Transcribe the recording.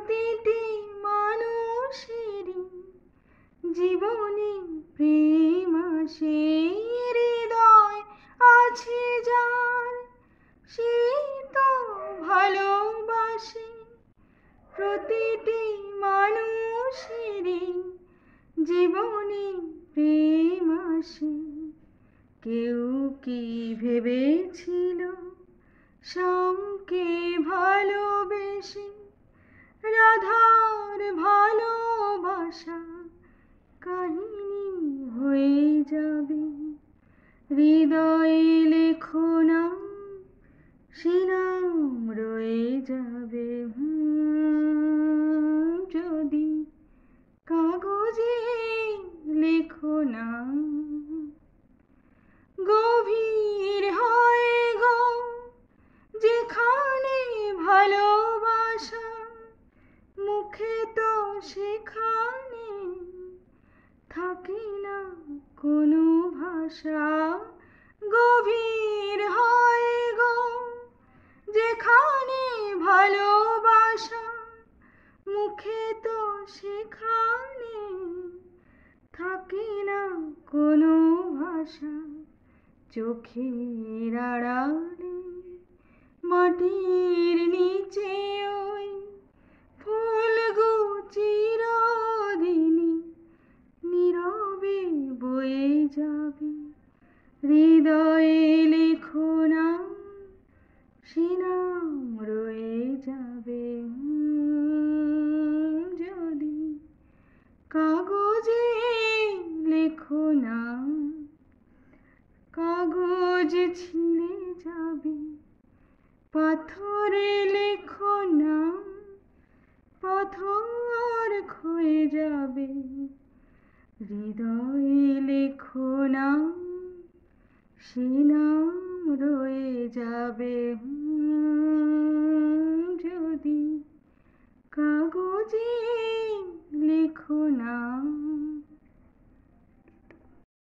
প্রতিটি মানুষেরই জীবনে প্রেম আসে, হৃদয় আছে যার সে তো ভালোবাসে। প্রতিটি মানুষেরই জীবনে প্রেম আসে। কেউ কি ভেবেছিল শ্যামকে ভালোবেসে রাধার ভালোবাসা কাহিনী হয়ে যাবে? হৃদয়ে লেখো নাম, সে নাম রয়ে যাবে। যদি কাগজে লেখো নাম। গভীর হয় গো যেখানে ভালোবাসা, মুখে তো সেখানে থাকে না কোনো ভাষা। গভীর হয় গো যেখানে ভালোবাসা, মুখে তো সেখানে থাকে না কোনো ভাষা। চোখের আড়ালে মাটির নিচে ওই ফুলগুলো চিরদিনই নীরবে বয়ে যাবে। হৃদয়ে লেখো নাম, সে নাম রয়ে যাবে। যদি কাগজে লেখো নাম। কাগজ ছিঁড়ে যাবে, পাথরে লেখো নাম, পাথর ক্ষয়ে যাবে। হৃদয়ে লেখো নাম, সে নাম রয়ে যাবে।